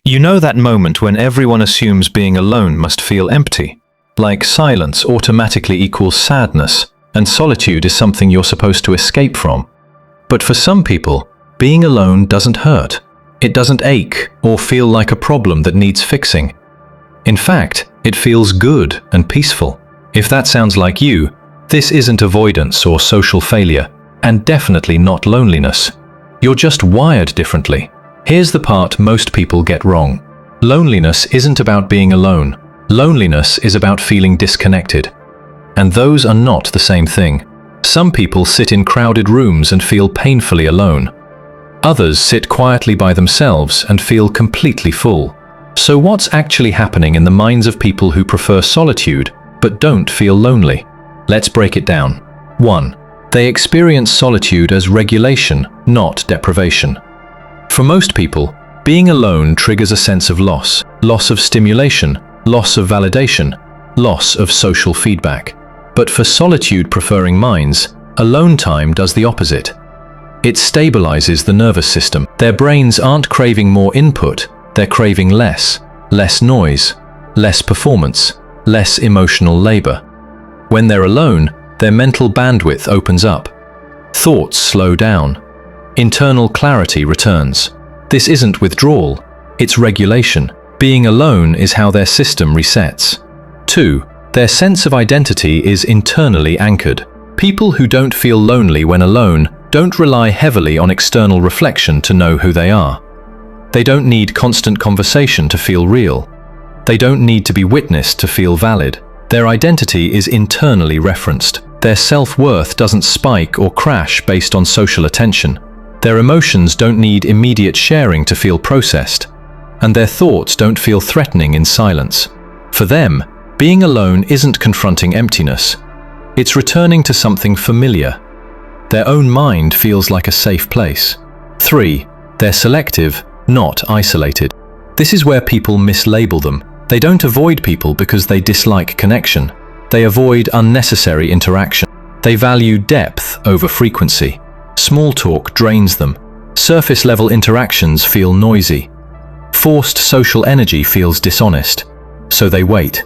You know that moment when everyone assumes being alone must feel empty, like silence automatically equals sadness, and solitude is something you're supposed to escape from. But for some people, being alone doesn't hurt. It doesn't ache or feel like a problem that needs fixing. In fact, it feels good and peaceful. If that sounds like you, this isn't avoidance or social failure, and definitely not loneliness. You're just wired differently. Here's the part most people get wrong. Loneliness isn't about being alone. Loneliness is about feeling disconnected. And those are not the same thing. Some people sit in crowded rooms and feel painfully alone. Others sit quietly by themselves and feel completely full. So what's actually happening in the minds of people who prefer solitude but don't feel lonely? Let's break it down. 1. They experience solitude as regulation, not deprivation. For most people, being alone triggers a sense of loss of stimulation, loss of validation, loss of social feedback. But for solitude-preferring minds, alone time does the opposite. It stabilizes the nervous system. Their brains aren't craving more input, they're craving less noise, less performance, less emotional labor. When they're alone, their mental bandwidth opens up. Thoughts slow down. Internal clarity returns. This isn't withdrawal, it's regulation. Being alone is how their system resets. 2. Their sense of identity is internally anchored. People who don't feel lonely when alone don't rely heavily on external reflection to know who they are. They don't need constant conversation to feel real. They don't need to be witnessed to feel valid. Their identity is internally referenced. Their self-worth doesn't spike or crash based on social attention. Their emotions don't need immediate sharing to feel processed. And their thoughts don't feel threatening in silence. For them, being alone isn't confronting emptiness. It's returning to something familiar. Their own mind feels like a safe place. 3. They're selective, not isolated. This is where people mislabel them. They don't avoid people because they dislike connection. They avoid unnecessary interaction. They value depth over frequency. Small talk drains them. Surface-level interactions feel noisy. Forced social energy feels dishonest. So they wait.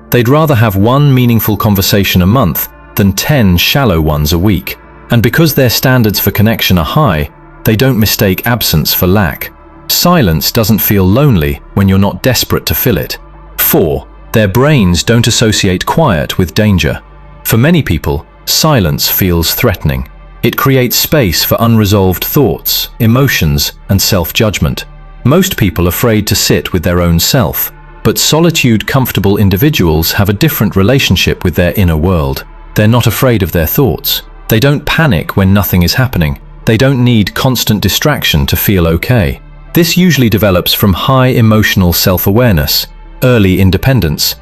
They'd rather have one meaningful conversation a month than 10 shallow ones a week. And because their standards for connection are high, they don't mistake absence for lack. Silence doesn't feel lonely when you're not desperate to fill it. 4. Their brains don't associate quiet with danger. For many people, silence feels threatening. It creates space for unresolved thoughts, emotions, and self-judgment. Most people are afraid to sit with their own self. But solitude-comfortable individuals have a different relationship with their inner world. They're not afraid of their thoughts. They don't panic when nothing is happening. They don't need constant distraction to feel okay. This usually develops from high emotional self-awareness, early independence,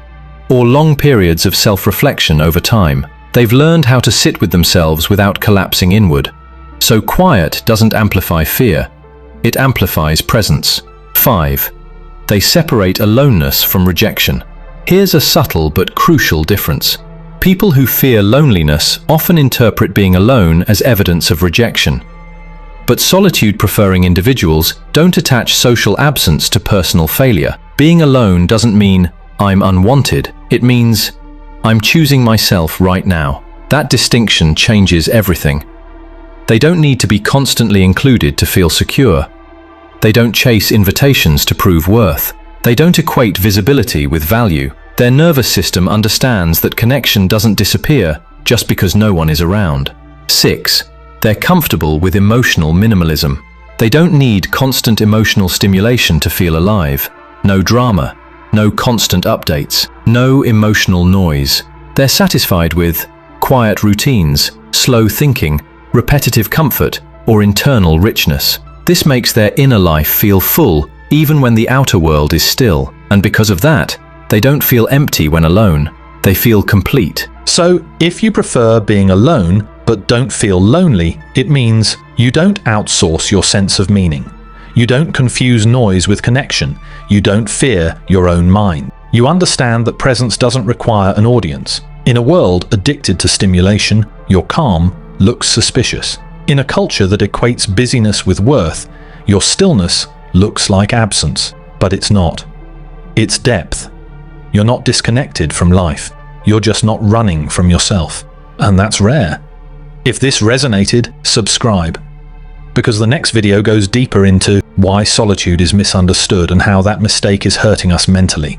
or long periods of self-reflection over time. They've learned how to sit with themselves without collapsing inward. So quiet doesn't amplify fear. It amplifies presence. 5. They separate aloneness from rejection. Here's a subtle but crucial difference. People who fear loneliness often interpret being alone as evidence of rejection. But solitude-preferring individuals don't attach social absence to personal failure. Being alone doesn't mean, I'm unwanted. It means, I'm choosing myself right now. That distinction changes everything. They don't need to be constantly included to feel secure. They don't chase invitations to prove worth. They don't equate visibility with value. Their nervous system understands that connection doesn't disappear just because no one is around. 6. They're comfortable with emotional minimalism. They don't need constant emotional stimulation to feel alive. No drama, no constant updates, no emotional noise. They're satisfied with quiet routines, slow thinking, repetitive comfort, or internal richness. This makes their inner life feel full, even when the outer world is still. And because of that, they don't feel empty when alone. They feel complete. So, if you prefer being alone but don't feel lonely, it means you don't outsource your sense of meaning. You don't confuse noise with connection. You don't fear your own mind. You understand that presence doesn't require an audience. In a world addicted to stimulation, your calm looks suspicious. In a culture that equates busyness with worth, your stillness looks like absence. but it's not. It's depth. You're not disconnected from life. You're just not running from yourself. And that's rare. If this resonated, subscribe. Because the next video goes deeper into why solitude is misunderstood and how that mistake is hurting us mentally.